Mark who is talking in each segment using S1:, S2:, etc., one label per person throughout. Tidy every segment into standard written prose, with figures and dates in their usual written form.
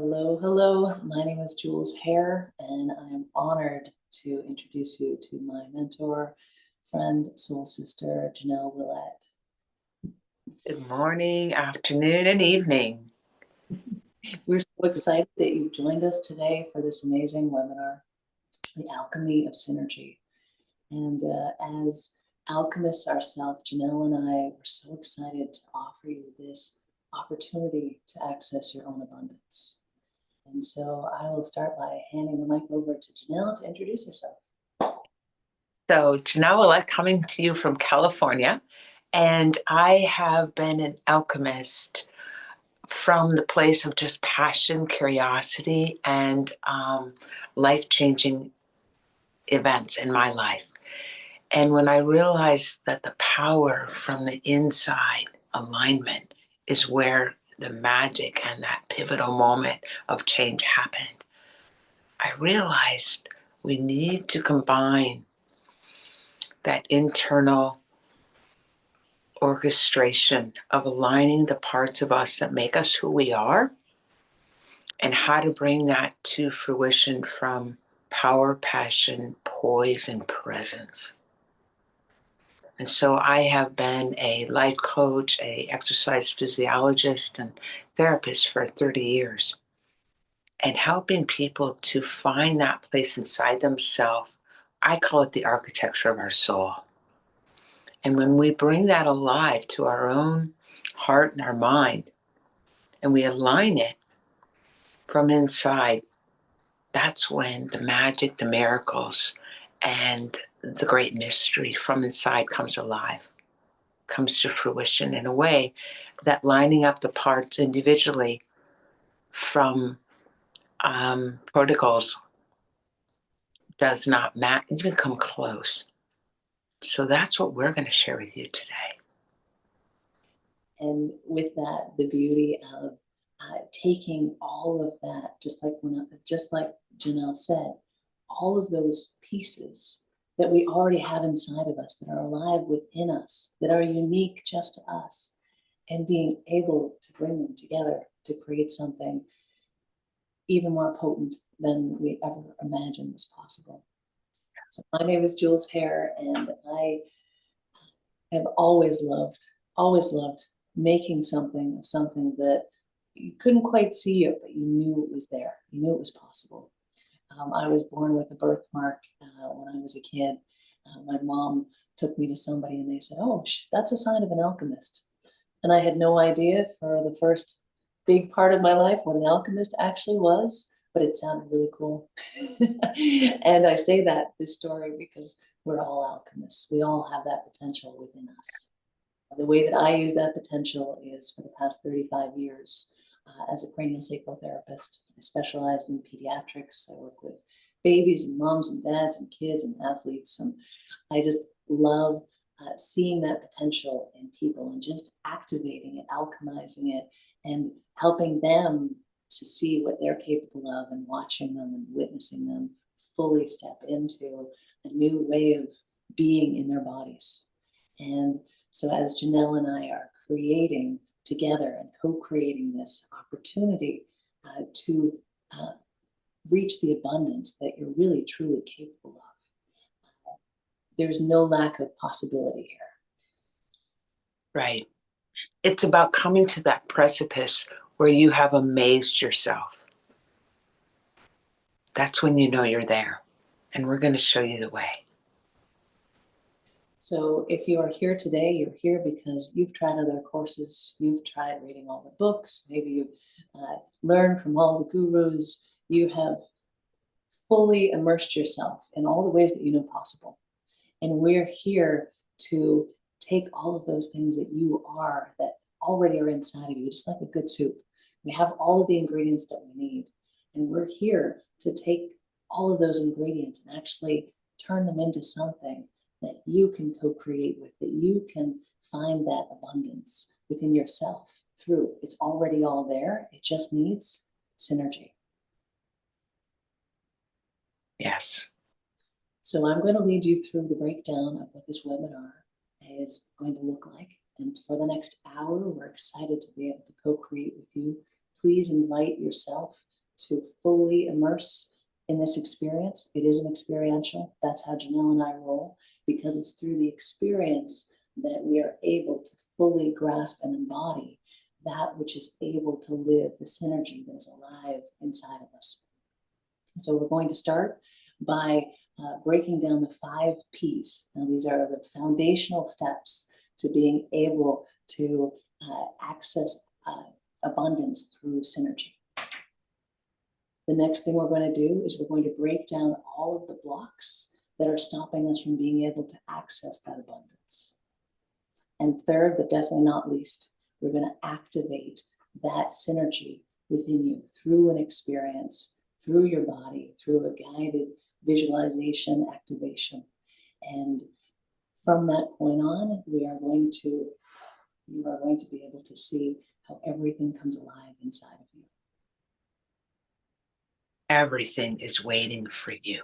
S1: Hello, hello. My name is Jules Hare, and I am honored to introduce you to my mentor, friend, soul sister, Janel Willette.
S2: Good morning, afternoon, and evening.
S1: We're so excited that you've joined us today for this amazing webinar, The Alchemy of Synergy. And as alchemists ourselves, Janelle and I were so excited to offer you this opportunity to access your own abundance. And so I will start by handing the mic over to Janelle to introduce herself.
S2: So, Janel Willette coming to you from California, and I have been an alchemist from the place of just passion, curiosity, and life-changing events in my life. And when I realized that the power from the inside, alignment, is where the magic and that pivotal moment of change happened, I realized we need to combine that internal orchestration of aligning the parts of us that make us who we are and how to bring that to fruition from power, passion, poise, and presence. And so I have been a life coach, a exercise physiologist, and therapist for 30 years, and helping people to find that place inside themselves. I call it the architecture of our soul. And when we bring that alive to our own heart and our mind, and we align it from inside, that's when the magic, the miracles, and the great mystery from inside comes alive, comes to fruition in a way that lining up the parts individually from protocols does not even come close. So that's what we're going to share with you today.
S1: And with that, the beauty of taking all of that, just like Janelle said, all of those pieces that we already have inside of us, that are alive within us, that are unique just to us, and being able to bring them together to create something even more potent than we ever imagined was possible. So my name is Jules Hare, and I have always loved making something of something that you couldn't quite see it, but you knew it was there. You knew it was possible. I was born with a birthmark when I was a kid. My mom took me to somebody and they said, "Oh, that's a sign of an alchemist." And I had no idea for the first big part of my life what an alchemist actually was, but it sounded really cool. And I say this story, because we're all alchemists. We all have that potential within us. The way that I use that potential is for the past 35 years as a craniosacral therapist. I specialized in pediatrics. I work with babies and moms and dads and kids and athletes. And I just love seeing that potential in people and just activating it, alchemizing it, and helping them to see what they're capable of, and watching them and witnessing them fully step into a new way of being in their bodies. And so as Janelle and I are creating together and co-creating this opportunity to reach the abundance that you're really, truly capable of, there's no lack of possibility here.
S2: Right. It's about coming to that precipice where you have amazed yourself. That's when you know you're there. And we're going to show you the way.
S1: So if you are here today, you're here because you've tried other courses, you've tried reading all the books, maybe you've learned from all the gurus, you have fully immersed yourself in all the ways that you know possible. And we're here to take all of those things that you are, that already are inside of you, just like a good soup. We have all of the ingredients that we need. And we're here to take all of those ingredients and actually turn them into something that you can co-create with, that you can find that abundance within yourself through. It's already all there. It just needs synergy.
S2: Yes.
S1: So I'm going to lead you through the breakdown of what this webinar is going to look like. And for the next hour, we're excited to be able to co-create with you please invite yourself to fully immerse in this experience. It is an experiential. That's how Janelle and I roll, because it's through the experience that we are able to fully grasp and embody that which is able to live the synergy that is alive inside of us. So we're going to start by breaking down the 5 P's. Now, these are the foundational steps to being able to access abundance through synergy. The next thing we're going to do is we're going to break down all of the blocks that are stopping us from being able to access that abundance. And third, but definitely not least, we're going to activate that synergy within you through an experience, through your body, through a guided visualization activation. And from that point on, you are going to be able to see how everything comes alive inside of you.
S2: Everything is waiting for you.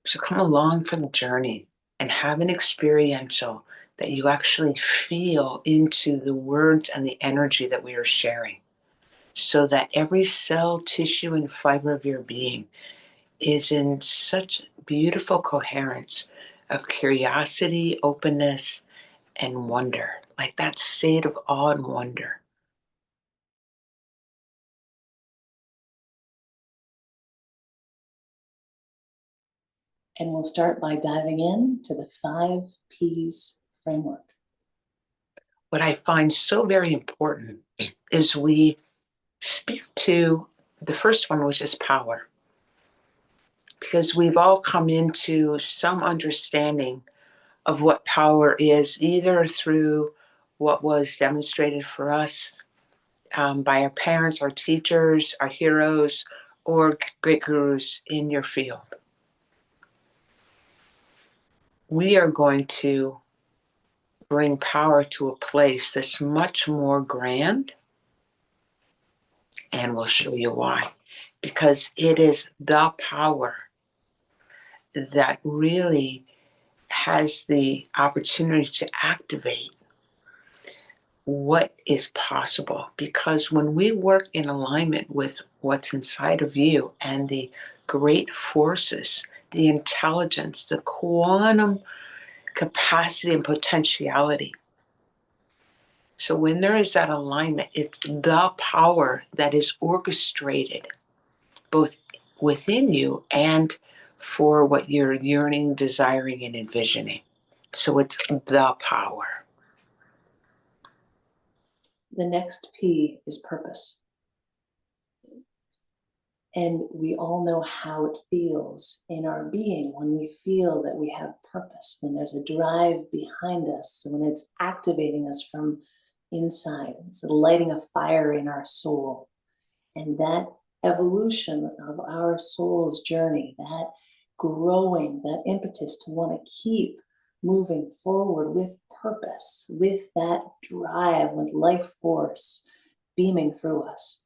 S2: So come along for the journey and have an experiential that you actually feel into the words and the energy that we are sharing, so that every cell, tissue, and fiber of your being is in such beautiful coherence of curiosity, openness, and wonder, like that state of awe and wonder.
S1: And we'll start by diving into the 5 P's framework.
S2: What I find so very important is we speak to the first one, which is power. Because we've all come into some understanding of what power is, either through what was demonstrated for us by our parents, our teachers, our heroes, or great gurus in your field. We are going to bring power to a place that's much more grand, and we'll show you why. Because it is the power that really has the opportunity to activate what is possible. Because when we work in alignment with what's inside of you and the great forces, the intelligence, the quantum capacity and potentiality. So when there is that alignment, it's the power that is orchestrated both within you and for what you're yearning, desiring, and envisioning. So it's the power.
S1: The next P is purpose. And we all know how it feels in our being when we feel that we have purpose, when there's a drive behind us, when it's activating us from inside. It's lighting a fire in our soul. And that evolution of our soul's journey, that growing, that impetus to want to keep moving forward with purpose, with that drive, with life force beaming through us,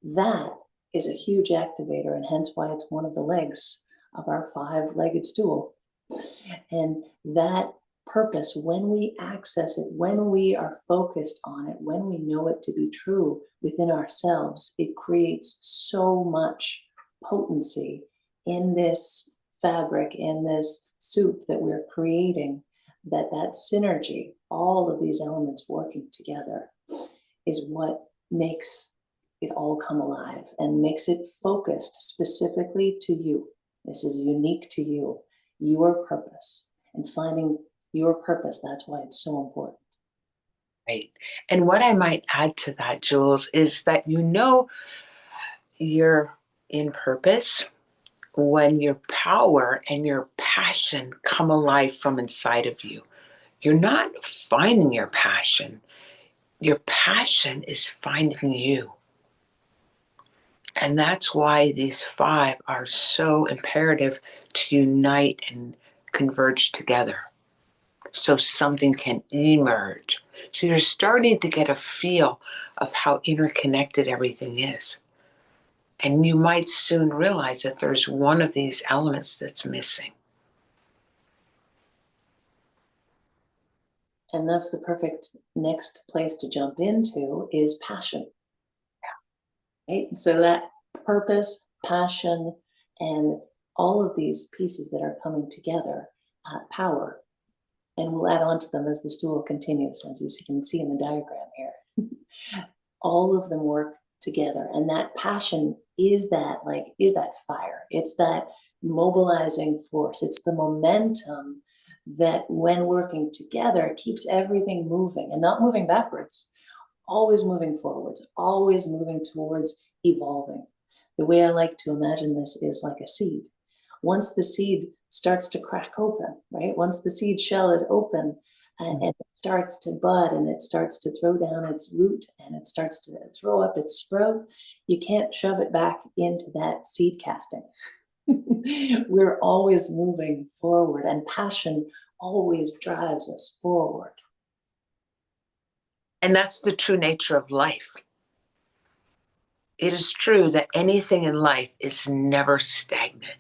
S1: that is a huge activator, and hence why it's one of the legs of our 5-legged stool. And that purpose, when we access it, when we are focused on it, when we know it to be true within ourselves, it creates so much potency in this fabric, in this soup that we're creating, that synergy, all of these elements working together, is what makes it all come alive and makes it focused specifically to you. This is unique to you, your purpose, and finding your purpose. That's why it's so important.
S2: Right. And what I might add to that, Jules, is that you're in purpose when your power and your passion come alive from inside of you. You're not finding your passion. Your passion is finding you. And that's why these 5 are so imperative to unite and converge together, so something can emerge. So you're starting to get a feel of how interconnected everything is. And you might soon realize that there's one of these elements that's missing.
S1: And that's the perfect next place to jump into is passion. right? And so that purpose, passion, and all of these pieces that are coming together, power, and we'll add on to them as the stool continues, as you can see in the diagram here. All of them work together, and that passion is that fire. It's that mobilizing force. It's the momentum that, when working together, keeps everything moving, and not moving backwards, always moving forwards, always moving towards evolving. The way I like to imagine this is like a seed. Once the seed starts to crack open, right? Once the seed shell is open, and it starts to bud, and it starts to throw down its root, and it starts to throw up its sprout, you can't shove it back into that seed casting. We're always moving forward, and passion always drives us forward.
S2: And that's the true nature of life. It is true that anything in life is never stagnant.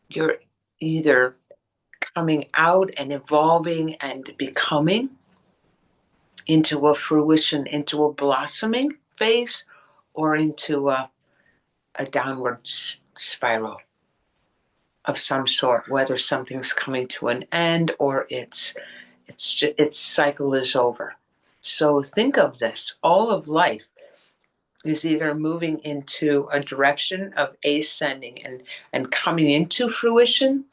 S2: You're either coming out and evolving and becoming into a fruition, into a blossoming phase, or into a downward spiral of some sort, whether something's coming to an end or its cycle is over. So think of this: all of life is either moving into a direction of ascending and coming into fruition,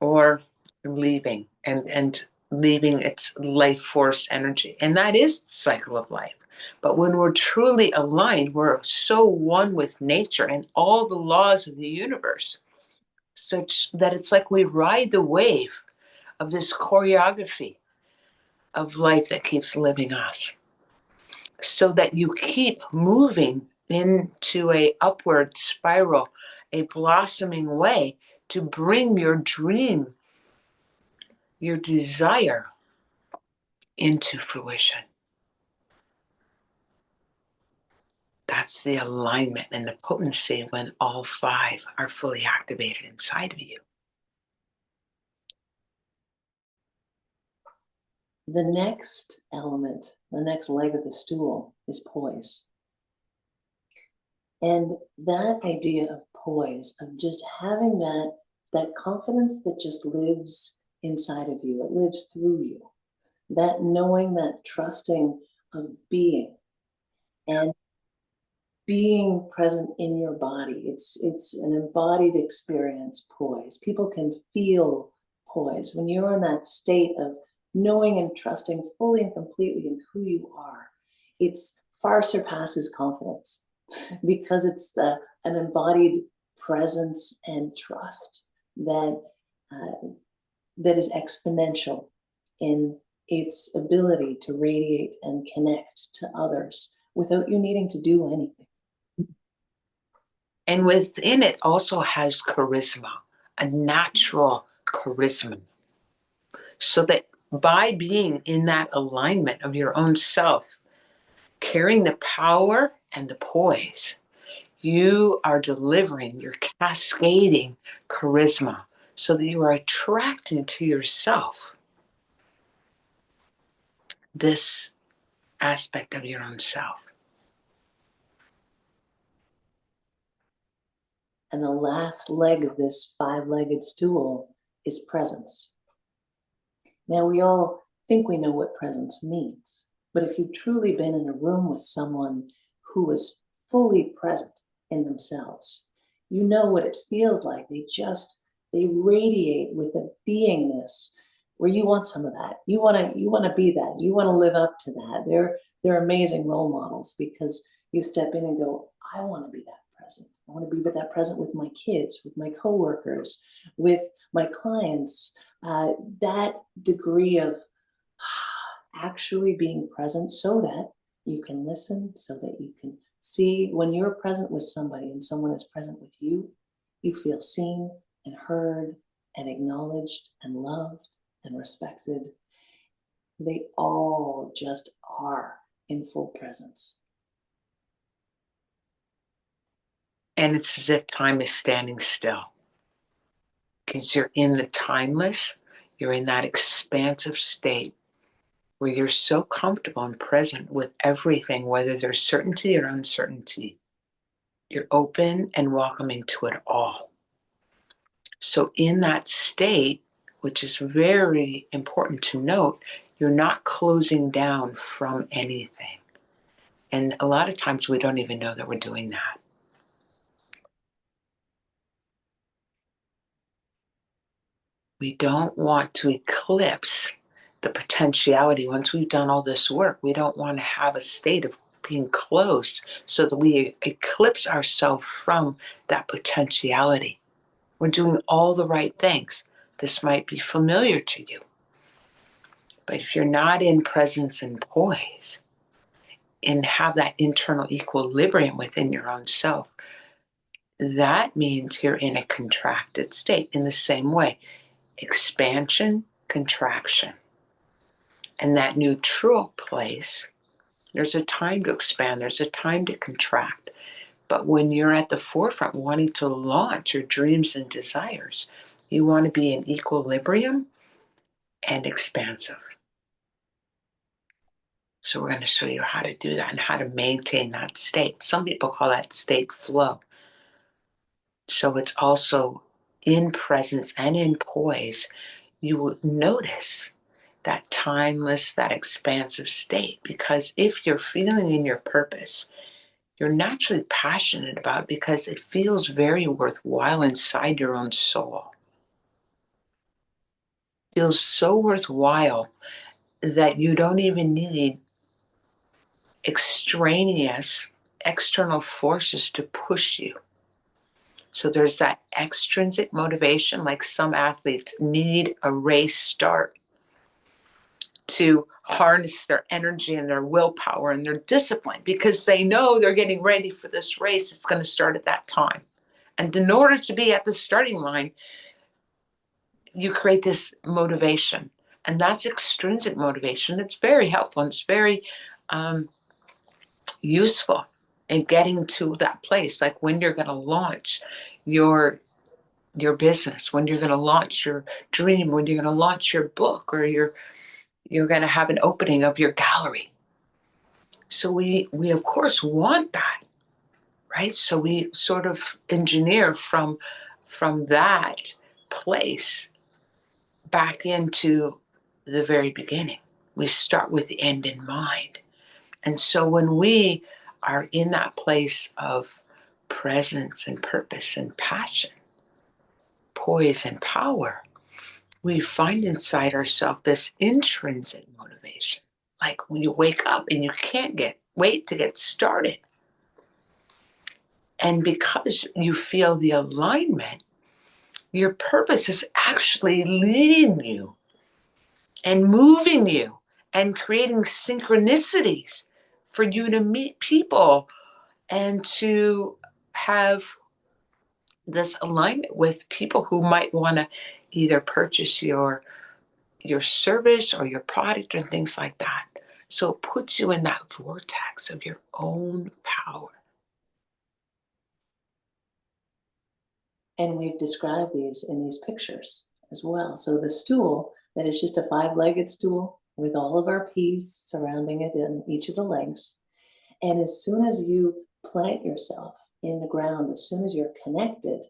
S2: or leaving and leaving its life force energy. And that is the cycle of life. But when we're truly aligned, we're so one with nature and all the laws of the universe, such that it's like we ride the wave of this choreography of life that keeps living us, so that you keep moving into a upward spiral, a blossoming way, to bring your dream, your desire, into fruition. That's the alignment and the potency when all five are fully activated inside of you.
S1: The next element, the next leg of the stool, is poise. And that idea of poise, of just having that confidence that just lives inside of you, it lives through you. That knowing, that trusting of being, and being present in your body. It's an embodied experience, poise. People can feel poise. When you're in that state of knowing and trusting fully and completely in who you are, it's far surpasses confidence, because it's an embodied presence and trust that that is exponential in its ability to radiate and connect to others without you needing to do anything.
S2: And within it also has charisma, a natural charisma. So that by being in that alignment of your own self, carrying the power and the poise, you are delivering, you're cascading charisma, so that you are attracting to yourself this aspect of your own self.
S1: And the last leg of this five-legged stool is presence. Now, we all think we know what presence means, but if you've truly been in a room with someone who is fully present in themselves, you know what it feels like. They radiate with a beingness where you want some of that. You want to be that. You want to live up to that. They're amazing role models, because you step in and go, I want to be that present. I want to be that present with my kids, with my coworkers, with my clients. That degree of actually being present, so that you can listen, so that you can see. When you're present with somebody and someone is present with you, you feel seen and heard and acknowledged and loved and respected. They all just are in full presence.
S2: And it's as if time is standing still, because you're in the timeless, you're in that expansive state where you're so comfortable and present with everything, whether there's certainty or uncertainty. You're open and welcoming to it all. So in that state, which is very important to note, you're not closing down from anything. And a lot of times we don't even know that we're doing that. We don't want to eclipse the potentiality. Once we've done all this work, we don't want to have a state of being closed so that we eclipse ourselves from that potentiality. We're doing all the right things. This might be familiar to you. But if you're not in presence and poise and have that internal equilibrium within your own self, that means you're in a contracted state. In the same way, expansion, contraction. And that neutral place, there's a time to expand, there's a time to contract. But when you're at the forefront wanting to launch your dreams and desires, you want to be in equilibrium and expansive. So we're going to show you how to do that and how to maintain that state. Some people call that state flow. So it's also in presence and in poise. You will notice that timeless, that expansive state. Because if you're feeling in your purpose, you're naturally passionate about it because it feels very worthwhile inside your own soul. It feels so worthwhile that you don't even need extraneous external forces to push you. So there's that extrinsic motivation, like some athletes need a race start to harness their energy and their willpower and their discipline because they know they're getting ready for this race. It's going to start at that time. And in order to be at the starting line, you create this motivation. And that's extrinsic motivation. It's very helpful. And it's very useful in getting to that place. Like when you're going to launch your business, when you're going to launch your dream, when you're going to launch your book, or you're going to have an opening of your gallery. So we of course want that, right? So we sort of engineer from that place back into the very beginning. We start with the end in mind. And so when we are in that place of presence and purpose and passion, poise and power, we find inside ourselves this intrinsic motivation. Like when you wake up and you can't wait to get started. And because you feel the alignment, your purpose is actually leading you and moving you and creating synchronicities for you to meet people and to have this alignment with people who might want to either purchase your service or your product and things like that. So it puts you in that vortex of your own power.
S1: And we've described these in these pictures as well. So the stool, that is just a 5-legged stool with all of our peas surrounding it in each of the legs. And as soon as you plant yourself in the ground, as soon as you're connected,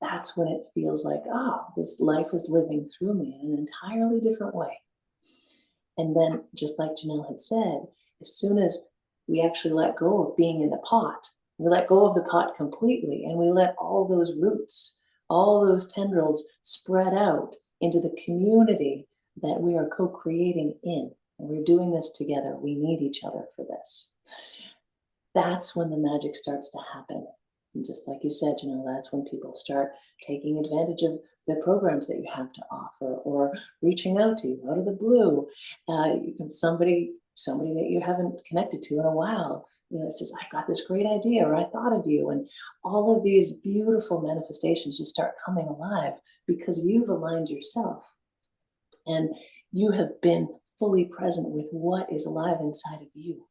S1: that's when it feels like, this life is living through me in an entirely different way. And then, just like Janel had said, as soon as we actually let go of being in the pot, we let go of the pot completely, and we let all those roots, all those tendrils spread out into the community that we are co-creating in. And we're doing this together. We need each other for this. That's when the magic starts to happen. And just like you said, that's when people start taking advantage of the programs that you have to offer, or reaching out to you out of the blue. Somebody that you haven't connected to in a while, says, I've got this great idea, or I thought of you. And all of these beautiful manifestations just start coming alive because you've aligned yourself. And you have been fully present with what is alive inside of you.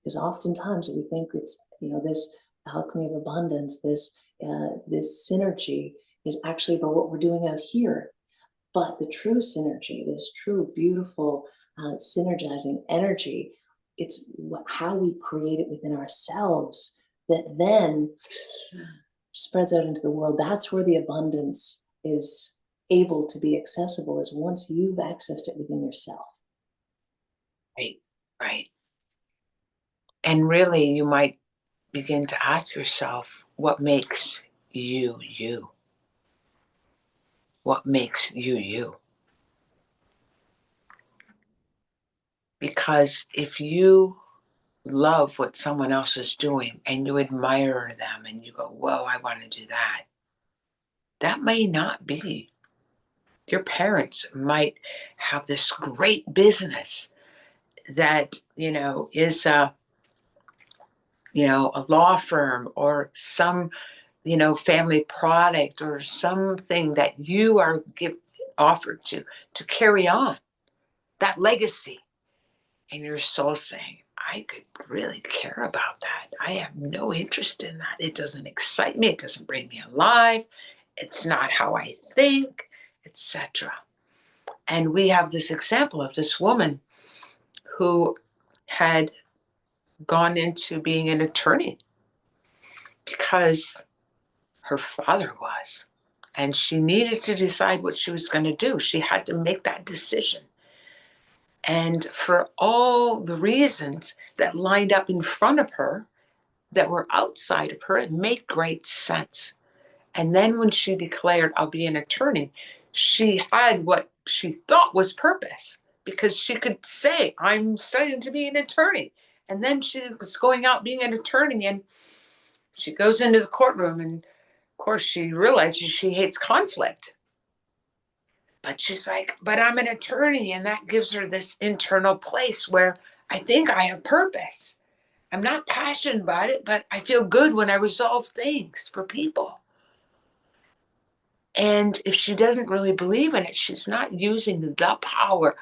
S1: Because oftentimes we think it's, this alchemy of abundance, this synergy is actually about what we're doing out here. But the true synergy, this true beautiful synergizing energy. It's how we create it within ourselves that then spreads out into the world. That's where the abundance is able to be accessible, is once you've accessed it within yourself.
S2: Right, right. And really, you might begin to ask yourself, what makes you you? What makes you you? Because if you love what someone else is doing and you admire them and you go, whoa, I want to do that, that may not be. Your parents might have this great business that, is a law firm or some, family product or something that you are offered to carry on that legacy. And your soul saying, I could really care about that. I have no interest in that. It doesn't excite me. It doesn't bring me alive. It's not how I think, etc. And we have this example of this woman who had gone into being an attorney because her father was. And she needed to decide what she was going to do. She had to make that decision. And for all the reasons that lined up in front of her, that were outside of her, it made great sense. And then when she declared, I'll be an attorney, she had what she thought was purpose, because she could say, I'm studying to be an attorney. And then she was going out being an attorney, and she goes into the courtroom, and of course she realizes she hates conflict. But she's like, but I'm an attorney, and that gives her this internal place where I think I have purpose. I'm not passionate about it, but I feel good when I resolve things for people. And if she doesn't really believe in it, she's not using the power,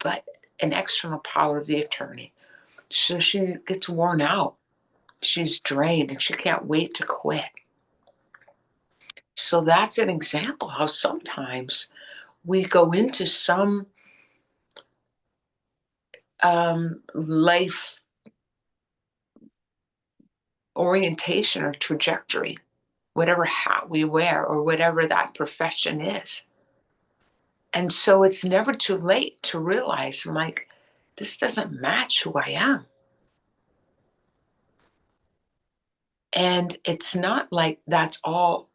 S2: but an external power of the attorney. So she gets worn out. She's drained and she can't wait to quit. So that's an example how sometimes we go into some life orientation or trajectory, whatever hat we wear or whatever that profession is. And so it's never too late to realize, like, this doesn't match who I am. And it's not like that's all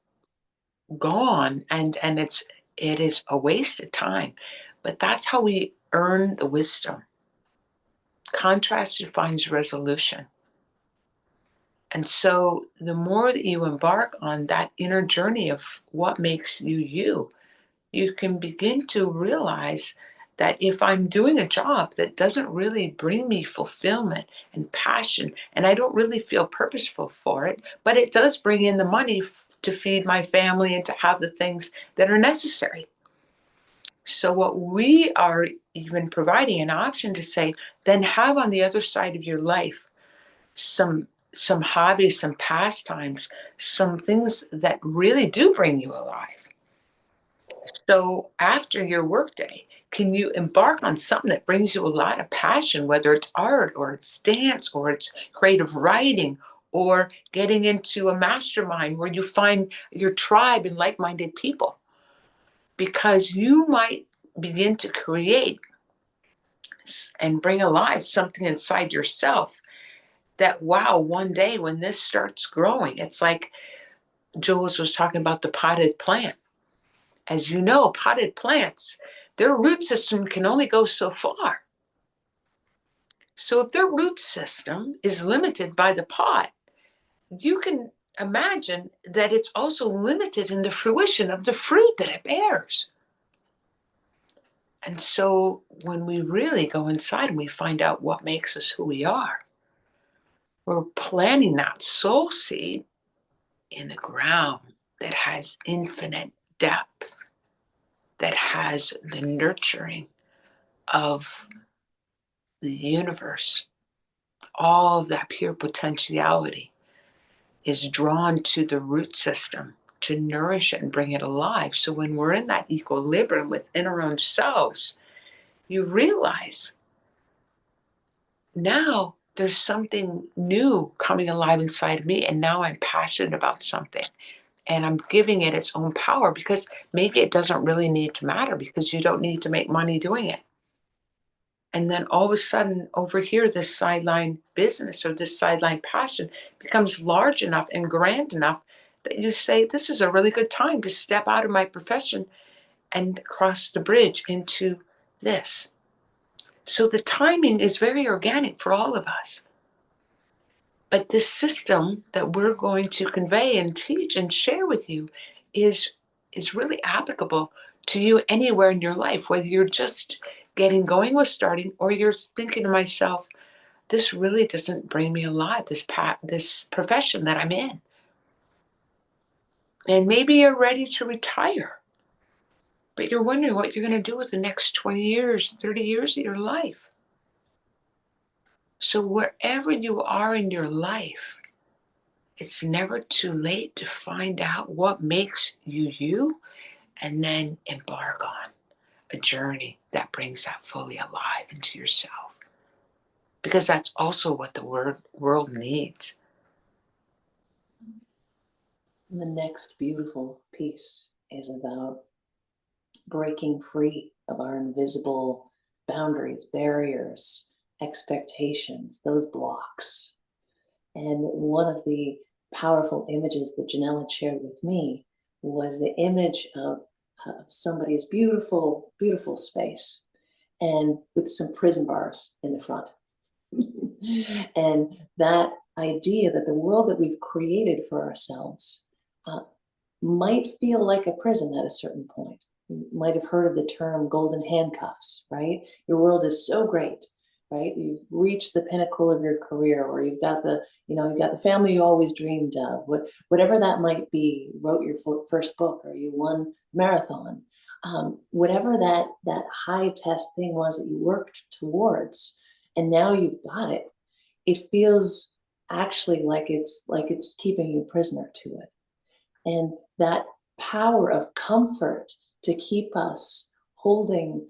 S2: gone and it is a waste of time. But that's how we earn the wisdom. Contrast defines resolution. And so the more that you embark on that inner journey of what makes you you, you can begin to realize that if I'm doing a job that doesn't really bring me fulfillment and passion, and I don't really feel purposeful for it, but it does bring in the money to feed my family and to have the things that are necessary. So what we are even providing an option to say, then have on the other side of your life some hobbies, some pastimes, some things that really do bring you alive. So after your workday, can you embark on something that brings you a lot of passion, whether it's art or it's dance or it's creative writing or getting into a mastermind where you find your tribe and like-minded people? Because you might begin to create and bring alive something inside yourself that, wow, one day when this starts growing, it's like Jules was talking about the potted plant. As you know, potted plants, their root system can only go so far. So if their root system is limited by the pot, you can imagine that it's also limited in the fruition of the fruit that it bears. And so when we really go inside and we find out what makes us who we are, we're planting that soul seed in the ground that has infinite depth, that has the nurturing of the universe. All of that pure potentiality is drawn to the root system to nourish it and bring it alive. So when we're in that equilibrium within our own selves, you realize now there's something new coming alive inside of me, and now I'm passionate about something. And I'm giving it its own power, because maybe it doesn't really need to matter, because you don't need to make money doing it. And then all of a sudden, over here, this sideline business or this sideline passion becomes large enough and grand enough that you say, this is a really good time to step out of my profession and cross the bridge into this. So the timing is very organic for all of us. But this system that we're going to convey and teach and share with you is really applicable to you anywhere in your life, whether you're just getting going with starting, or you're thinking to myself, this really doesn't bring me alive, this profession that I'm in. And maybe you're ready to retire, but you're wondering what you're going to do with the next 20 years, 30 years of your life. So wherever you are in your life, it's never too late to find out what makes you you, and then embark on a journey that brings that fully alive into yourself. Because that's also what the world needs.
S1: And the next beautiful piece is about breaking free of our invisible boundaries, barriers, expectations, those blocks. And one of the powerful images that Janelle had shared with me was the image of somebody's beautiful, beautiful space, and with some prison bars in the front. And that idea that the world that we've created for ourselves might feel like a prison at a certain point. You might have heard of the term golden handcuffs, right? Your world is so great, right? You've reached the pinnacle of your career, or you've got you've got the family you always dreamed of, whatever that might be. You wrote your first book, or you won marathon. Whatever that high test thing was that you worked towards, and now you've got it. It feels actually like it's keeping you prisoner to it. And that power of comfort to keep us holding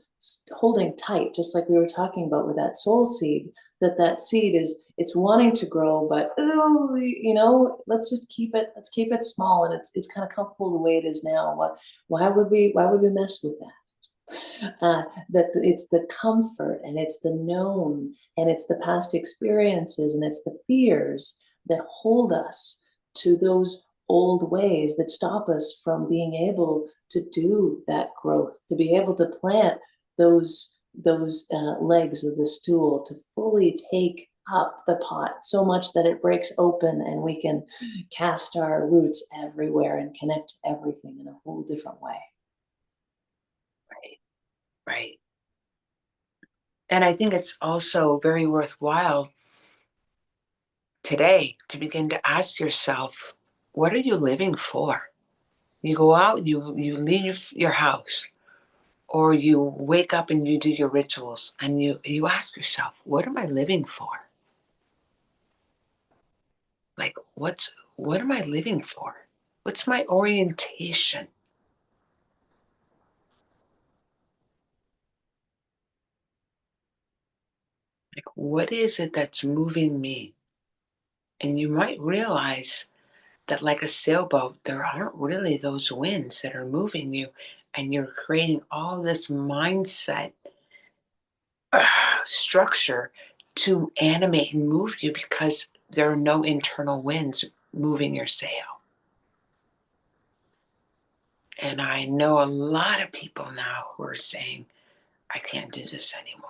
S1: tight, just like we were talking about with that soul seed, that seed it's wanting to grow, but let's just let's keep it small, and it's kind of comfortable the way it is now. Why would we mess with that? That it's the comfort, and it's the known, and it's the past experiences, and it's the fears that hold us to those old ways, that stop us from being able to do that growth, to be able to plant those legs of the stool, to fully take up the pot so much that it breaks open, and we can cast our roots everywhere and connect to everything in a whole different way.
S2: Right, right. And I think it's also very worthwhile today to begin to ask yourself, what are you living for? You go out, you leave your house, or you wake up and you do your rituals, and you ask yourself, what am I living for? Like, what am I living for? What's my orientation? Like, what is it that's moving me? And you might realize that, like a sailboat, there aren't really those winds that are moving you, and you're creating all this mindset structure to animate and move you, because there are no internal winds moving your sail. And I know a lot of people now who are saying, I can't do this anymore.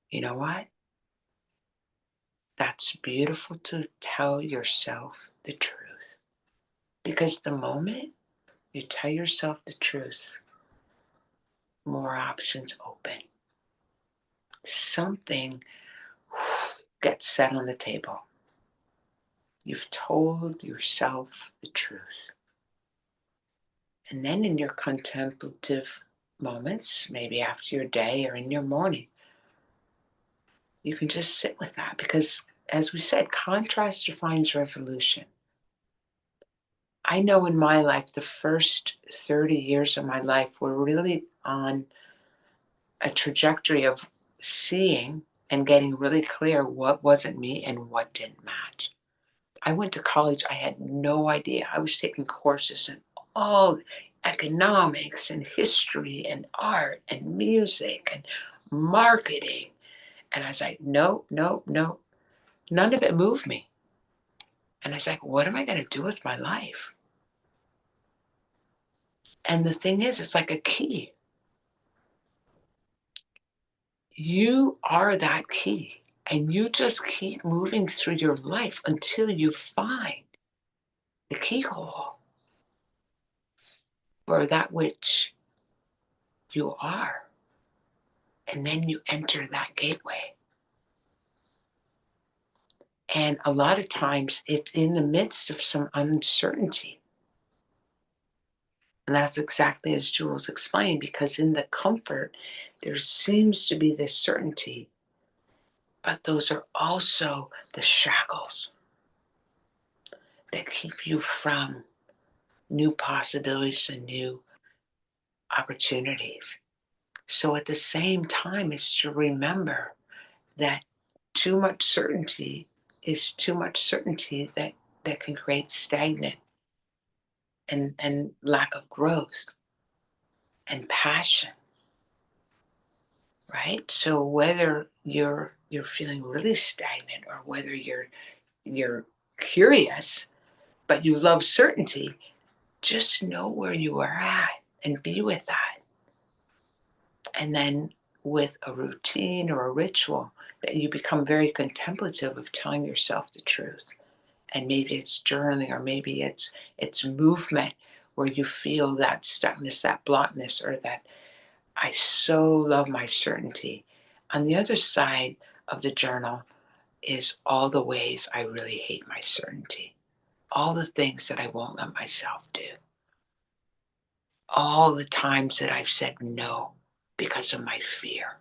S2: You know what? That's beautiful to tell yourself the truth. Because the moment you tell yourself the truth, more options open. Something gets set on the table. You've told yourself the truth. And then in your contemplative moments, maybe after your day or in your morning, you can just sit with that, because, as we said, contrast defines resolution. I know in my life, the first 30 years of my life were really on a trajectory of seeing and getting really clear what wasn't me and what didn't match. I went to college, I had no idea. I was taking courses in all economics and history and art and music and marketing. And I was like, no, no, no. None of it moved me. And I was like, what am I going to do with my life? And the thing is, it's like a key. You are that key. And you just keep moving through your life until you find the keyhole for that which you are. And then you enter that gateway. And a lot of times it's in the midst of some uncertainty. And that's exactly as Jules explained, because in the comfort, there seems to be this certainty, but those are also the shackles that keep you from new possibilities and new opportunities. So at the same time, it's to remember that too much certainty is too much certainty that can create stagnant and lack of growth and passion, right? So whether you're feeling really stagnant or whether you're curious but you love certainty, just know where you are at and be with that. And then with a routine or a ritual that you become very contemplative of telling yourself the truth. And maybe it's journaling, or maybe it's movement where you feel that stuckness, that bluntness, or that I so love my certainty. On the other side of the journal is all the ways I really hate my certainty, all the things that I won't let myself do, all the times that I've said no because of my fear.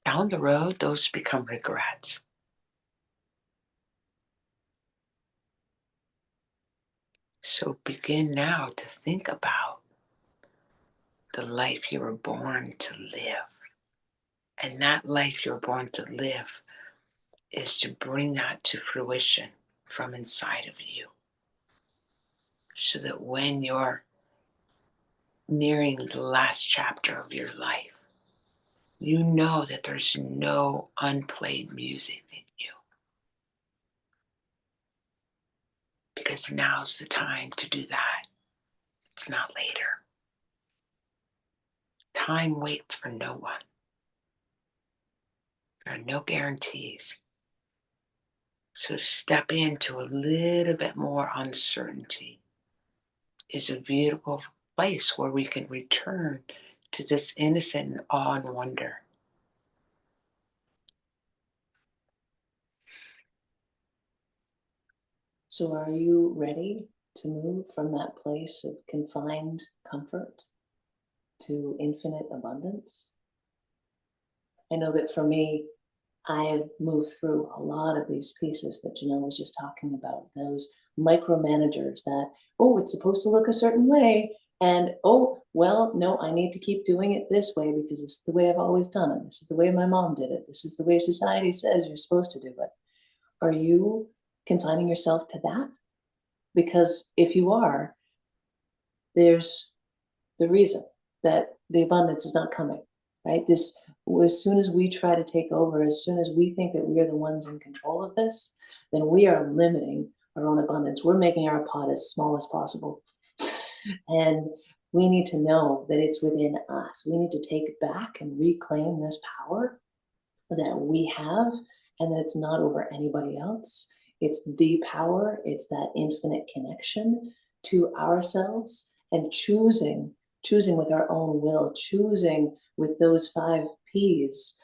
S2: Down the road, those become regrets. So begin now to think about the life you were born to live. And that life you're born to live is to bring that to fruition from inside of you. So that when you're nearing the last chapter of your life, you know that there's no unplayed music in you. Because now's the time to do that. It's not later. Time waits for no one. There are no guarantees. So to step into a little bit more uncertainty is a beautiful place where we can return to this innocent awe and wonder.
S1: So are you ready to move from that place of confined comfort to infinite abundance? I know that for me, I have moved through a lot of these pieces that Janelle was just talking about, those micromanagers that, oh, it's supposed to look a certain way. And, oh, well, no, I need to keep doing it this way because this is the way I've always done it. This is the way my mom did it. This is the way society says you're supposed to do it. Are you confining yourself to that? Because if you are, there's the reason that the abundance is not coming, right? This, as soon as we try to take over, as soon as we think that we are the ones in control of this, then we are limiting our own abundance. We're making our pot as small as possible. And we need to know that it's within us. We need to take back and reclaim this power that we have, and that it's not over anybody else. It's the power, it's that infinite connection to ourselves, and choosing with our own will, choosing with those 5 P's,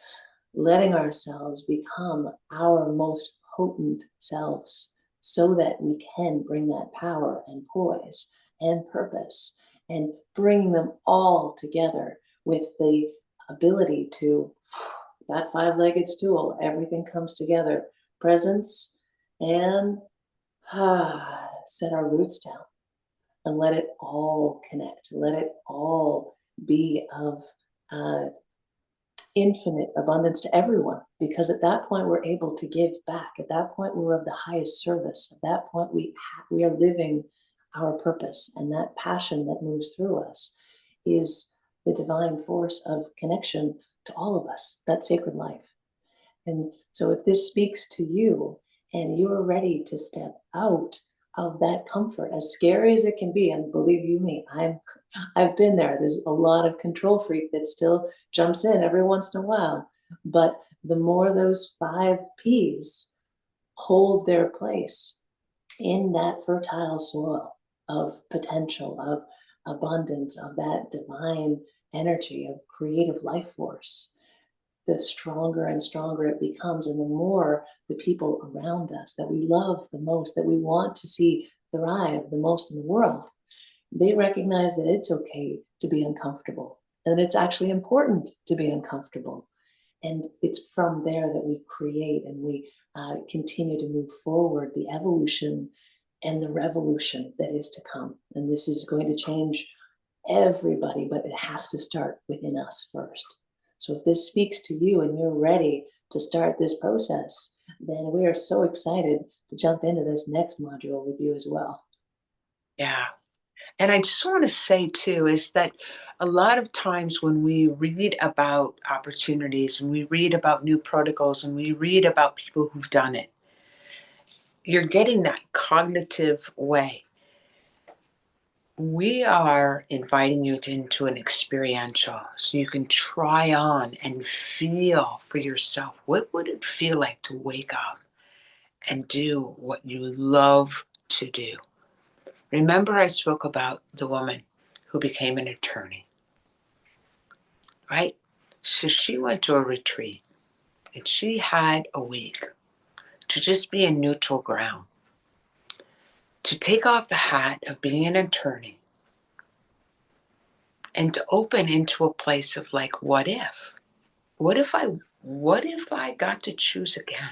S1: letting ourselves become our most potent selves so that we can bring that power and poise and purpose and bring them all together with the ability to, that 5-legged stool, everything comes together, presence, and set our roots down and let it all connect, let it all be of infinite abundance to everyone, because at that point we're able to give back. At that point we're of the highest service. At that point we are living our purpose, and that passion that moves through us is the divine force of connection to all of us, that sacred life. And so if this speaks to you and you're ready to step out of that comfort, as scary as it can be, and believe you me, I've been there. There's a lot of control freak that still jumps in every once in a while. But the more those 5 Ps hold their place in that fertile soil of potential, of abundance, of that divine energy, of creative life force, the stronger and stronger it becomes, and the more the people around us that we love the most, that we want to see thrive the most in the world, they recognize that it's okay to be uncomfortable, and that it's actually important to be uncomfortable. And it's from there that we create and we continue to move forward the evolution and the revolution that is to come. And this is going to change everybody, but it has to start within us first. So if this speaks to you and you're ready to start this process, then we are so excited to jump into this next module with you as well.
S2: Yeah. And I just want to say too is that a lot of times when we read about opportunities and we read about new protocols and we read about people who've done it, you're getting that cognitive way. We are inviting you into an experiential so you can try on and feel for yourself. What would it feel like to wake up and do what you love to do? Remember, I spoke about the woman who became an attorney, right? So she went to a retreat and she had a week to just be in neutral ground, to take off the hat of being an attorney and to open into a place of like, what if? What if I got to choose again?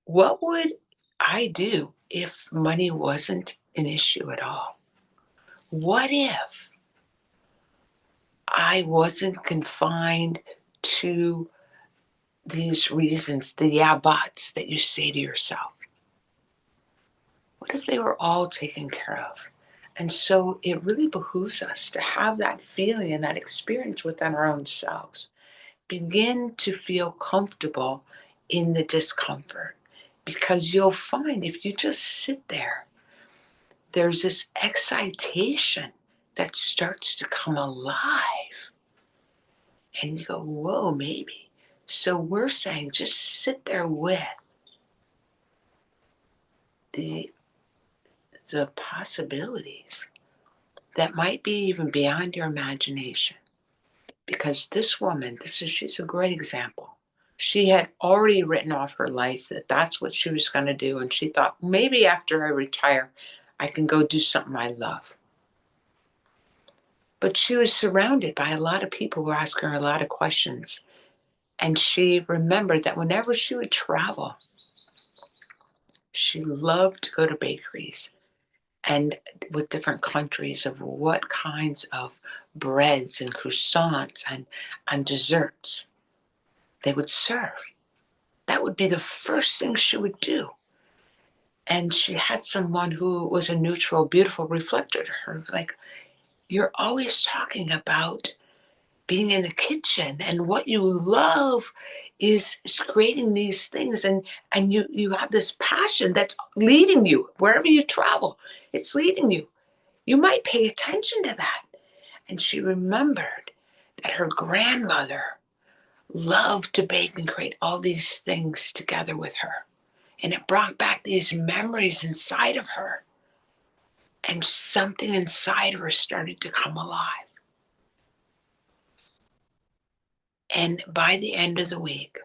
S2: What would I do if money wasn't an issue at all? What if I wasn't confined to these reasons, the yeah buts that you say to yourself? What if they were all taken care of? And so it really behooves us to have that feeling and that experience within our own selves. Begin to feel comfortable in the discomfort, because you'll find if you just sit there, there's this excitation that starts to come alive. And you go, whoa, maybe. So we're saying just sit there with the possibilities that might be even beyond your imagination. Because this woman, she's a great example. She had already written off her life that that's what she was going to do. And she thought, maybe after I retire, I can go do something I love. But she was surrounded by a lot of people who were asking her a lot of questions. And she remembered that whenever she would travel, she loved to go to bakeries and with different countries of what kinds of breads and croissants and desserts they would serve. That would be the first thing she would do. And she had someone who was a neutral, beautiful reflector to her. Like, you're always talking about being in the kitchen, and what you love is creating these things. And you have this passion that's leading you wherever you travel. It's leading you. You might pay attention to that. And she remembered that her grandmother loved to bake and create all these things together with her. And it brought back these memories inside of her. And something inside of her started to come alive. And by the end of the week,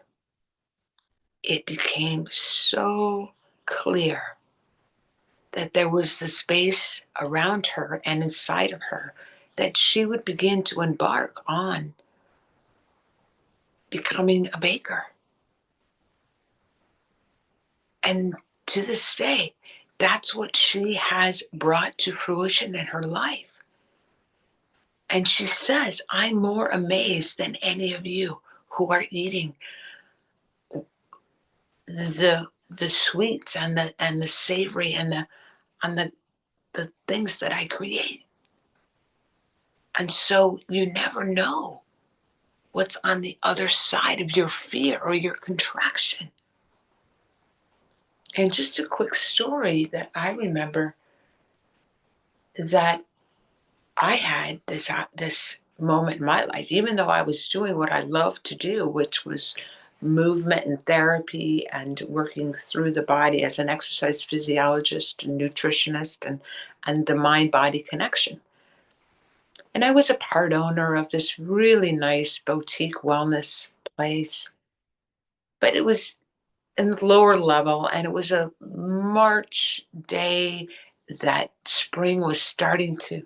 S2: it became so clear that there was the space around her and inside of her that she would begin to embark on becoming a baker. And to this day, that's what she has brought to fruition in her life. And she says, I'm more amazed than any of you who are eating the sweets and the savory and the things that I create. And so you never know what's on the other side of your fear or your contraction. And just a quick story that I remember, that I had this moment in my life, even though I was doing what I loved to do, which was movement and therapy and working through the body as an exercise physiologist and nutritionist, and the mind body connection. And I was a part owner of this really nice boutique wellness place, but it was in the lower level, and it was a March day that spring was starting to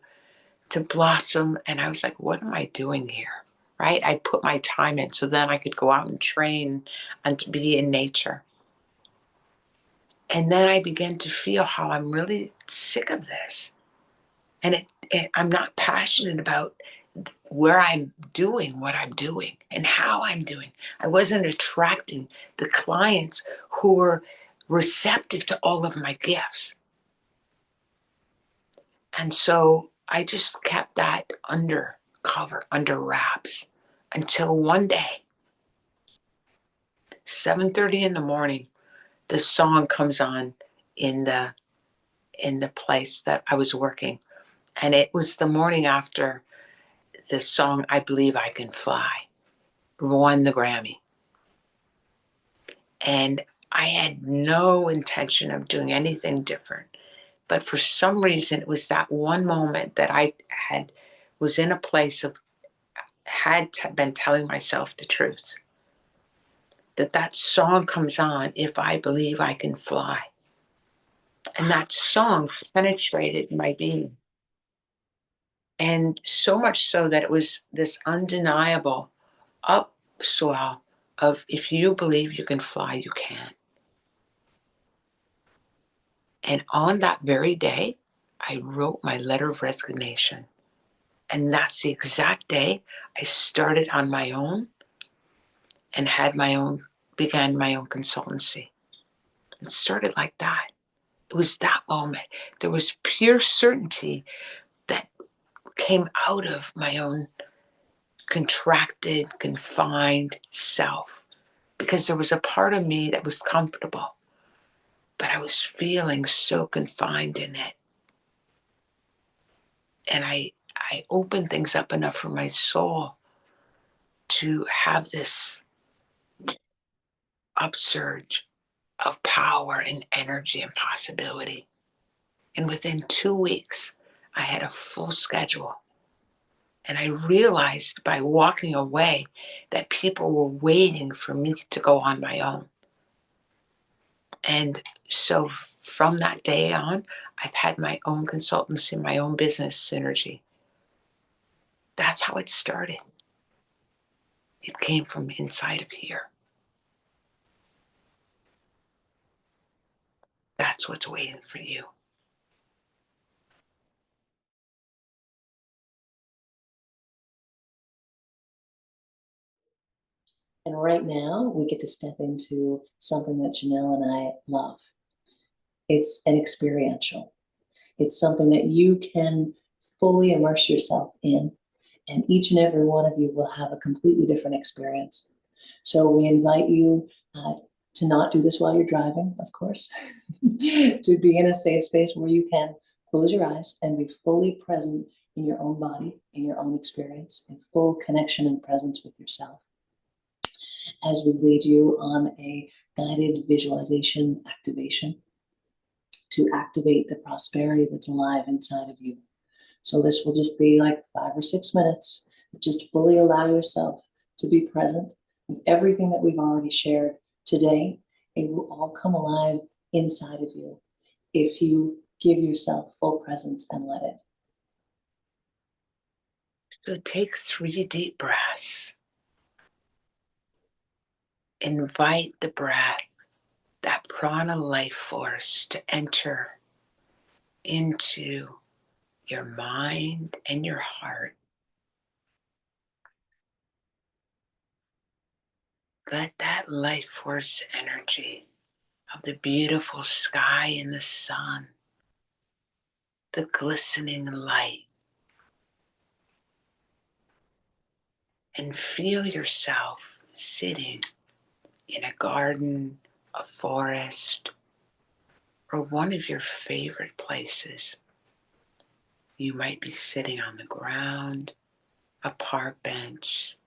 S2: blossom. And I was like, what am I doing here? Right? I put my time in so then I could go out and train and to be in nature. And then I began to feel how I'm really sick of this. And I'm not passionate about where I'm doing what I'm doing and how I'm doing. I wasn't attracting the clients who were receptive to all of my gifts. And so I just kept that under cover, under wraps, until one day, 7:30 in the morning, the song comes on in the place that I was working. And it was the morning after the song I Believe I Can Fly won the Grammy. And I had no intention of doing anything different. But for some reason, it was that one moment that I was in a place of been telling myself the truth. That song comes on, If I Believe I Can Fly. And that song penetrated my being. And so much so that it was this undeniable upswell of, if you believe you can fly, you can. And on that very day, I wrote my letter of resignation. And that's the exact day I started on my own and began my own consultancy. It started like that. It was that moment. There was pure certainty that came out of my own contracted, confined self, because there was a part of me that was comfortable, but I was feeling so confined in it. And I opened things up enough for my soul to have this upsurge of power and energy and possibility. And within 2 weeks, I had a full schedule. And I realized by walking away that people were waiting for me to go on my own. And so from that day on, I've had my own consultancy, my own business, Synergy. That's how it started. It came from inside of here. That's what's waiting for you.
S1: And right now, we get to step into something that Janelle and I love. It's an experiential. It's something that you can fully immerse yourself in, and each and every one of you will have a completely different experience. So we invite you to not do this while you're driving, of course, to be in a safe space where you can close your eyes and be fully present in your own body, in your own experience, in full connection and presence with yourself, as we lead you on a guided visualization activation to activate the prosperity that's alive inside of you. So this will just be like 5 or 6 minutes. Just fully allow yourself to be present with everything that we've already shared today. It will all come alive inside of you if you give yourself full presence and let it.
S2: So take 3 deep breaths. Invite the breath, that prana life force, to enter into your mind and your heart Let that life force energy of the beautiful sky and the sun, the glistening light, and feel yourself sitting in a garden, a forest, or one of your favorite places. You might be sitting on the ground, a park bench.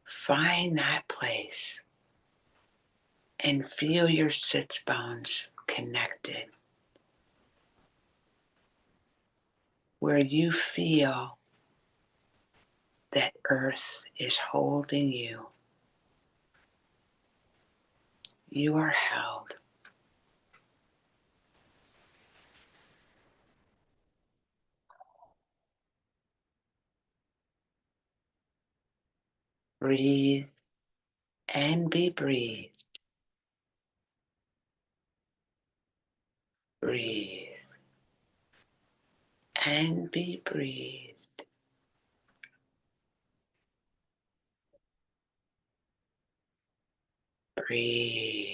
S2: Find that place and feel your sits bones connected, where you feel that earth is holding you. You are held. Breathe and be breathed. Breathe and be breathed. Breathe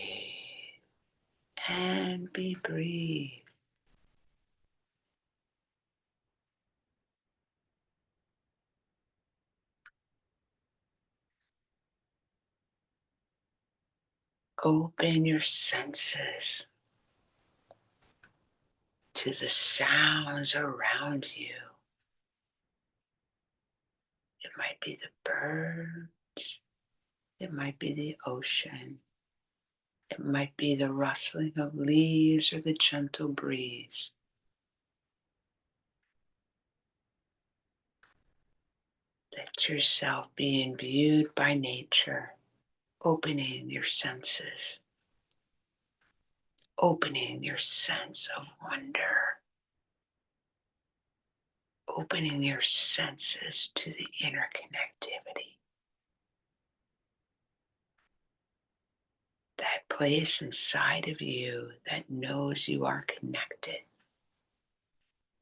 S2: and be breathed. Open your senses to the sounds around you. It might be the birds. It might be the ocean. It might be the rustling of leaves or the gentle breeze. Let yourself be imbued by nature, opening your senses, opening your sense of wonder, opening your senses to the inner connectivity. That place inside of you that knows you are connected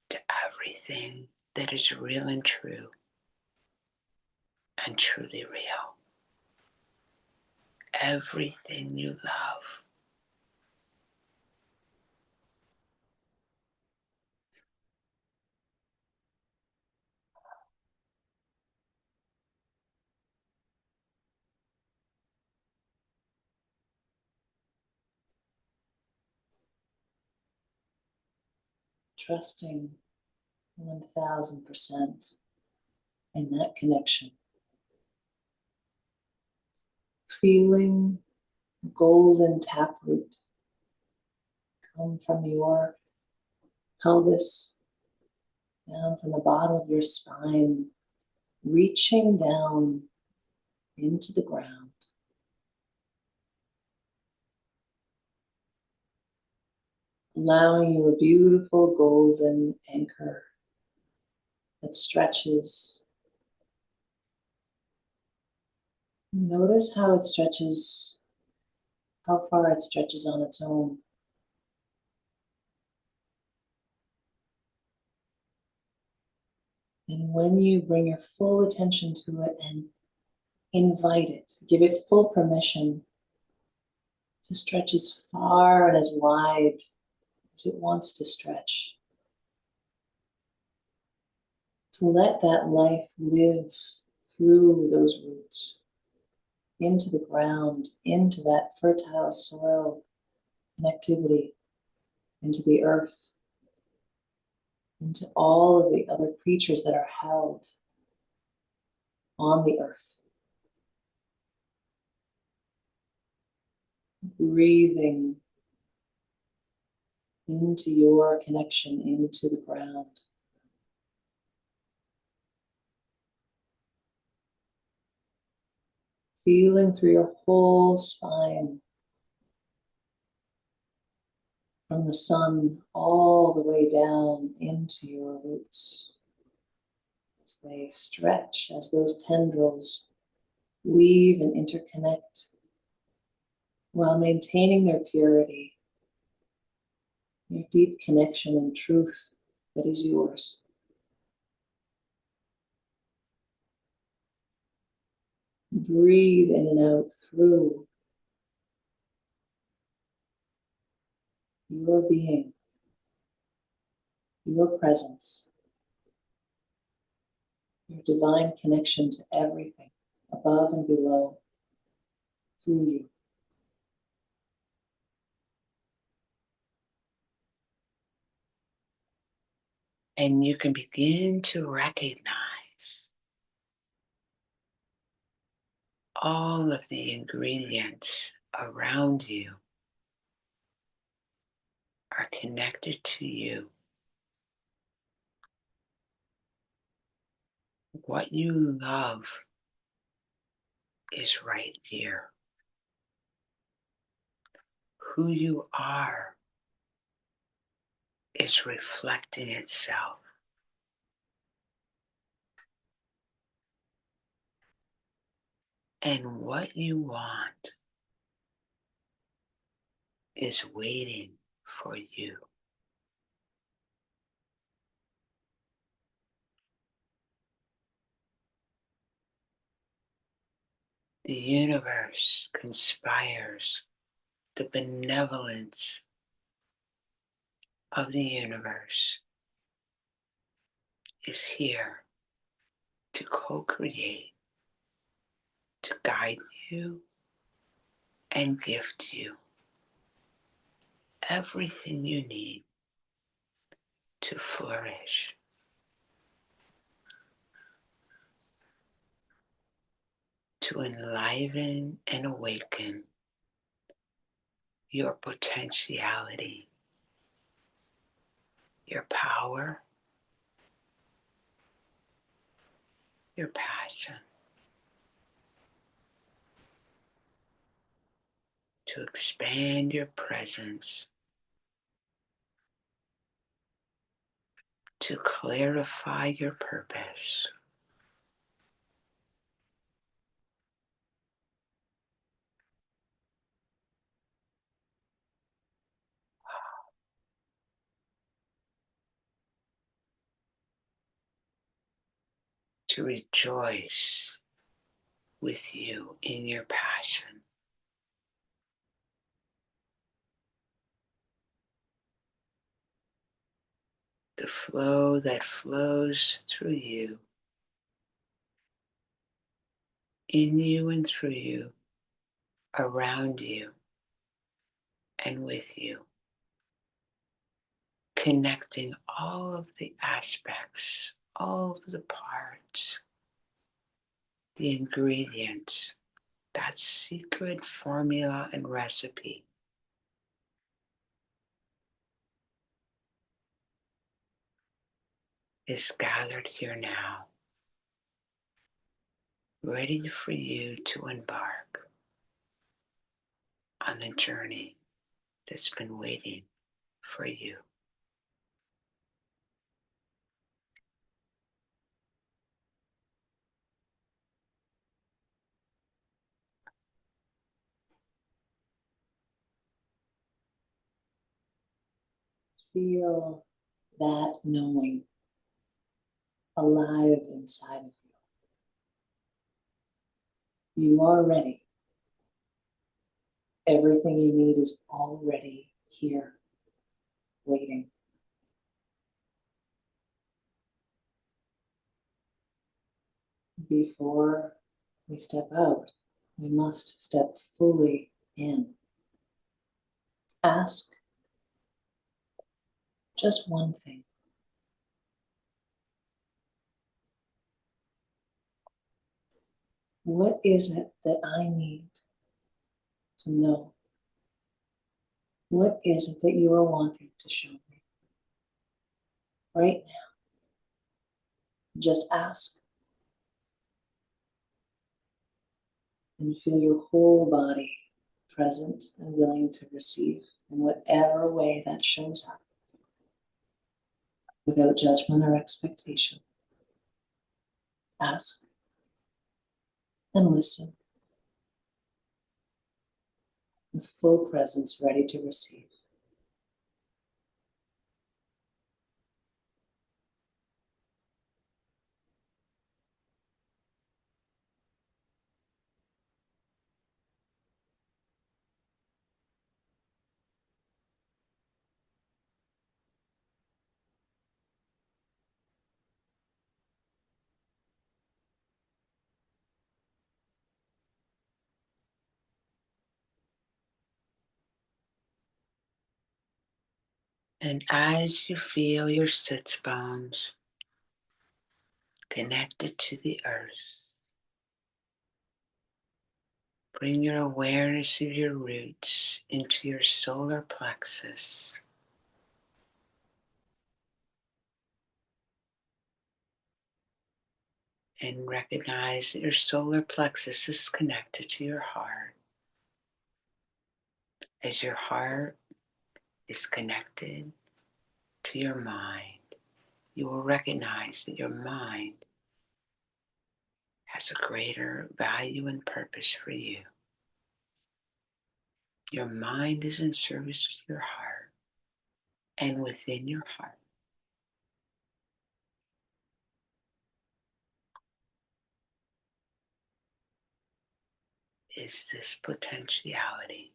S2: to everything that is real and true and truly real. Everything you love.
S1: Trusting 1000% in that connection. Feeling golden taproot come from your pelvis, down from the bottom of your spine, reaching down into the ground. Allowing you a beautiful golden anchor that stretches. Notice how it stretches, how far it stretches on its own. And when you bring your full attention to it and invite it, give it full permission to stretch as far and as wide as it wants to stretch. To let that life live through those roots, into the ground, into that fertile soil connectivity, into the earth, into all of the other creatures that are held on the earth. Breathing into your connection into the ground. Feeling through your whole spine, from the sun all the way down into your roots, as they stretch, as those tendrils weave and interconnect while maintaining their purity, your deep connection and truth that is yours. Breathe in and out through your being, your presence, your divine connection to everything above and below, through you.
S2: And you can begin to recognize all of the ingredients around you are connected to you. What you love is right here. Who you are is reflecting itself. And what you want is waiting for you. The universe conspires. The benevolence of the universe is here to co-create, to guide you and gift you everything you need to flourish, to enliven and awaken your potentiality, your power, your passion, to expand your presence, to clarify your purpose, to rejoice with you in your passion. The flow that flows through you, in you and through you, around you and with you, connecting all of the aspects, all of the parts, the ingredients, that secret formula and recipe is gathered here now, ready for you to embark on the journey that's been waiting for you.
S1: Feel that knowing alive inside of you. You are ready. Everything you need is already here, waiting. Before we step out, we must step fully in. Ask just one thing. What is it that I need to know? What is it that you are wanting to show me right now? Just ask and feel your whole body present and willing to receive in whatever way that shows up, without judgment or expectation. Ask and listen with full presence, ready to receive.
S2: And as you feel your sits bones connected to the earth, bring your awareness of your roots into your solar plexus. And recognize that your solar plexus is connected to your heart. As your heart is connected to your mind, you will recognize that your mind has a greater value and purpose for you. Your mind is in service to your heart, and within your heart is this potentiality,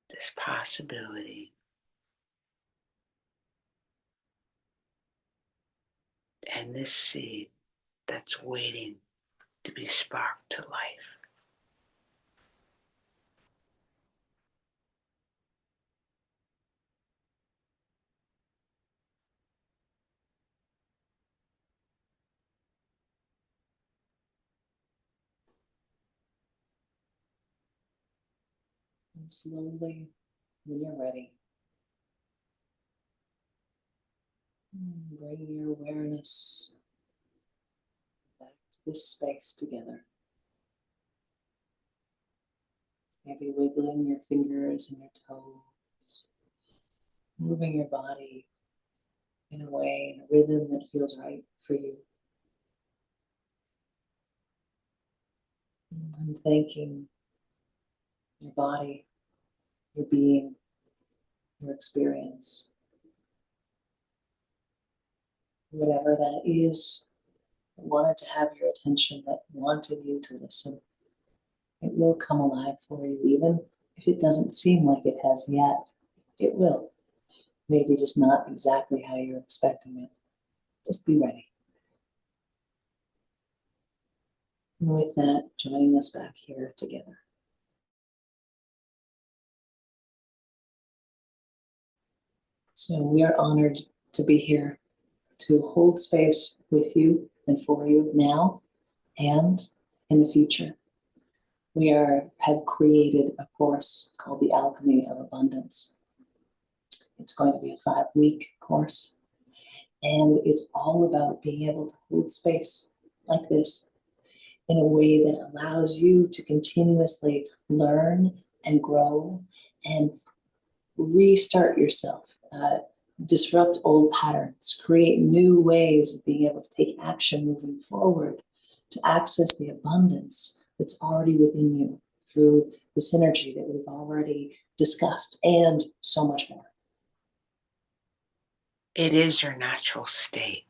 S2: this possibility, and this seed that's waiting to be sparked to life.
S1: And slowly, when you're ready, bring your awareness back to this space together. Maybe wiggling your fingers and your toes, moving your body in a way, in a rhythm that feels right for you. And thanking your body, your being, your experience. Whatever that is, that wanted to have your attention, that wanted you to listen, it will come alive for you, even if it doesn't seem like it has yet. It will. Maybe just not exactly how you're expecting it. Just be ready. And with that, joining us back here together. So we are honored to be here to hold space with you and for you now and in the future. We have created a course called the Alchemy of Abundance. It's going to be a 5-week course, and it's all about being able to hold space like this in a way that allows you to continuously learn and grow and restart yourself, disrupt old patterns, create new ways of being able to take action moving forward to access the abundance that's already within you through the synergy that we've already discussed, and so much more.
S2: It is your natural state.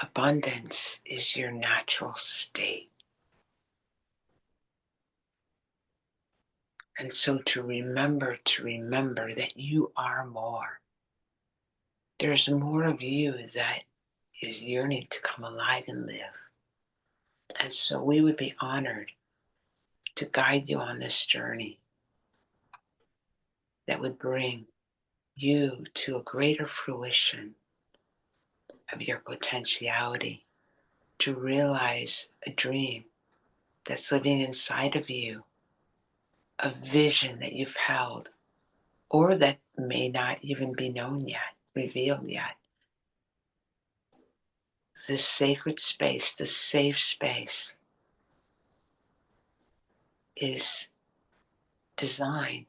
S2: Abundance is your natural state. And so to remember that you are more. There's more of you that is yearning to come alive and live. And so we would be honored to guide you on this journey that would bring you to a greater fruition of your potentiality, to realize a dream that's living inside of you, a vision that you've held, or that may not even be known yet, revealed yet. This sacred space, this safe space, is designed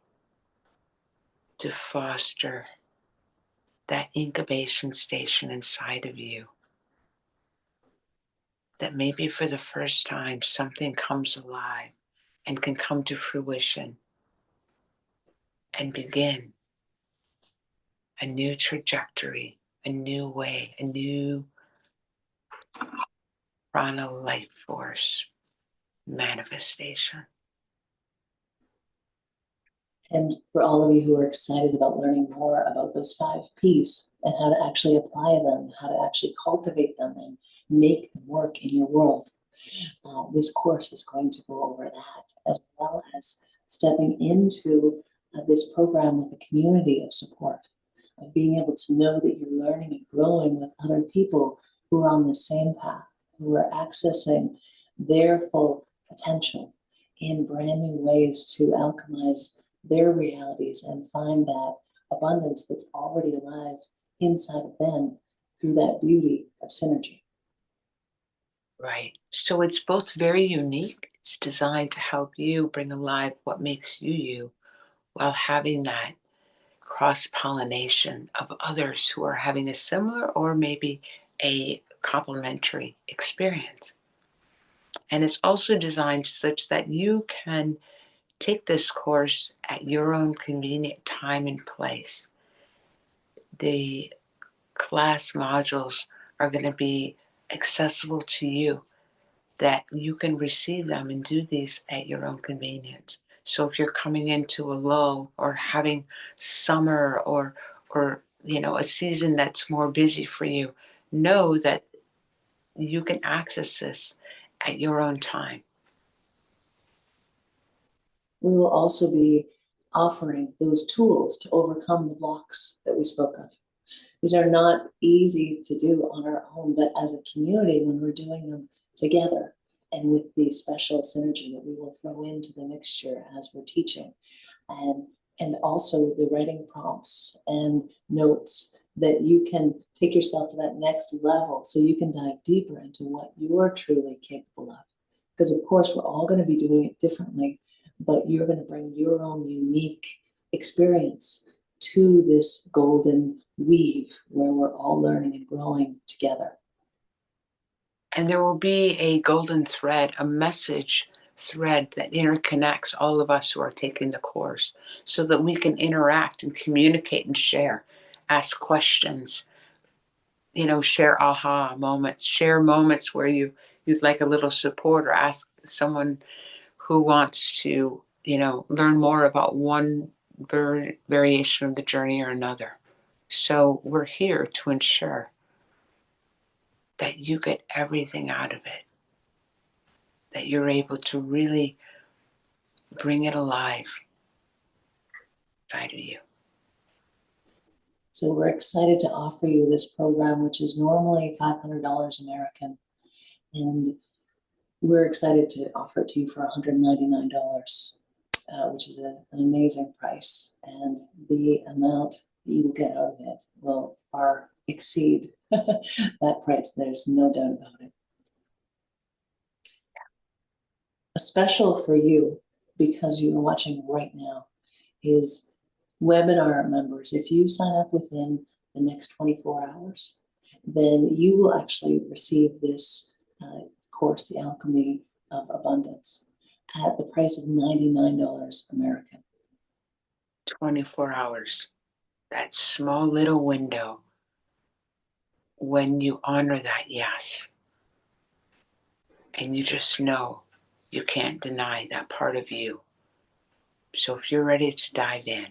S2: to foster that incubation station inside of you, that maybe for the first time something comes alive and can come to fruition and begin a new trajectory, a new way, a new prana life force manifestation.
S1: And for all of you who are excited about learning more about those 5 Ps and how to actually apply them, how to actually cultivate them and make them work in your world, this course is going to go over that, as well as stepping into this program with a community of support, of being able to know that you're learning and growing with other people who are on the same path, who are accessing their full potential in brand new ways to alchemize their realities and find that abundance that's already alive inside of them through that beauty of synergy.
S2: Right. So it's both very unique. It's designed to help you bring alive what makes you you while having that cross pollination of others who are having a similar or maybe a complementary experience. And it's also designed such that you can take this course at your own convenient time and place. The class modules are going to be accessible to you, that you can receive them and do these at your own convenience. So if you're coming into a lull or having summer or a season that's more busy for you, know that you can access this at your own time.
S1: We will also be offering those tools to overcome the blocks that we spoke of. These are not easy to do on our own, but as a community, when we're doing them together and with the special synergy that we will throw into the mixture as we're teaching, and also the writing prompts and notes that you can take yourself to that next level so you can dive deeper into what you're truly capable of. Because of course, we're all going to be doing it differently, but you're going to bring your own unique experience to this golden weave where we're all learning and growing together.
S2: And there will be a golden thread, a message thread that interconnects all of us who are taking the course so that we can interact and communicate and share, ask questions, share aha moments, share moments where you'd like a little support, or ask someone who wants to, learn more about one variation of the journey or another. So we're here to ensure that you get everything out of it, that you're able to really bring it alive inside of you.
S1: So we're excited to offer you this program, which is normally $500 American. And we're excited to offer it to you for $199, which is an amazing price. And the amount that you will get out of it will far exceed that price. There's no doubt about it. A special for you, because you are watching right now, is webinar members. If you sign up within the next 24 hours, then you will actually receive this course, The Alchemy of Abundance, at the price of $99 American.
S2: 24 hours. That small little window when you honor that yes. And you just know you can't deny that part of you. So if you're ready to dive in,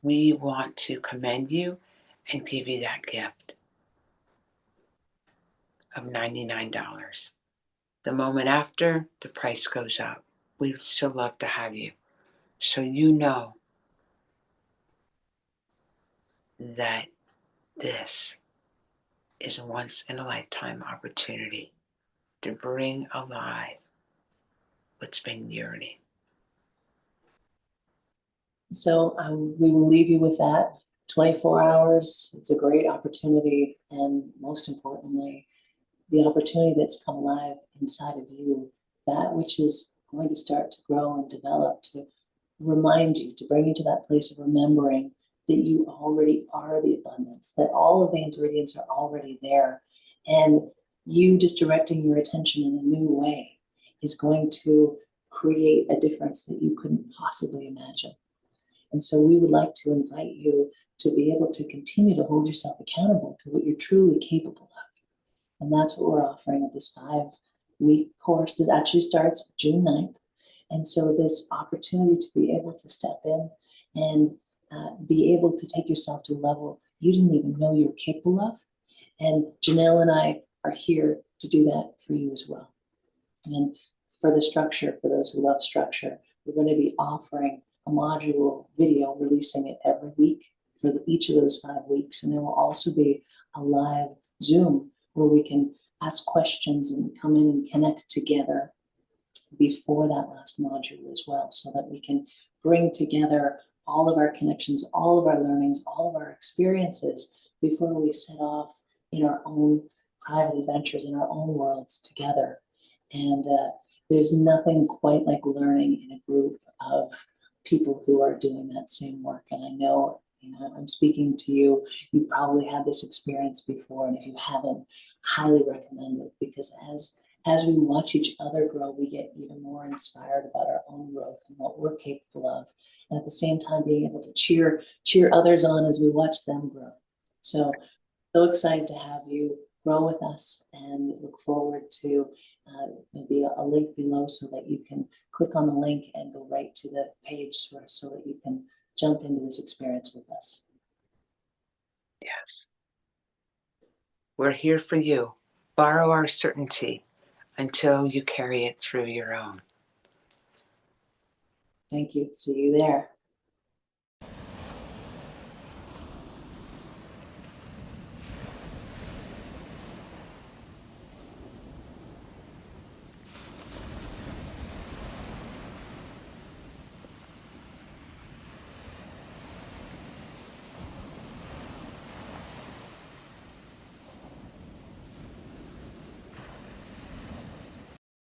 S2: we want to commend you and give you that gift of $99. The moment after, the price goes up. We'd still love to have you. So you know that this is a once in a lifetime opportunity to bring alive what's been yearning.
S1: So we will leave you with that. 24 hours, it's a great opportunity. And most importantly, the opportunity that's come alive inside of you, that which is going to start to grow and develop, to remind you, to bring you to that place of remembering that you already are the abundance, that all of the ingredients are already there. And you just directing your attention in a new way is going to create a difference that you couldn't possibly imagine. And so we would like to invite you to be able to continue to hold yourself accountable to what you're truly capable of. And that's what we're offering at this 5-week course that actually starts June 9th. And so this opportunity to be able to step in and be able to take yourself to a level you didn't even know you were capable of. And Janel and I are here to do that for you as well. And for the structure, for those who love structure, we're going to be offering a module video, releasing it every week for each of those 5 weeks. And there will also be a live Zoom where we can ask questions and come in and connect together before that last module as well, so that we can bring together all of our connections, all of our learnings, all of our experiences before we set off in our own private adventures, in our own worlds together. And there's nothing quite like learning in a group of people who are doing that same work. And I know, I'm speaking to you, you probably had this experience before, and if you haven't, highly recommend it, because as we watch each other grow, we get even more inspired about our own growth and what we're capable of. And at the same time, being able to cheer others on as we watch them grow. So excited to have you grow with us, and look forward to, there'll be a link below so that you can click on the link and go right to the page so that you can jump into this experience with us.
S2: Yes. We're here for you. Borrow our certainty until you carry it through your own.
S1: Thank you. See you there.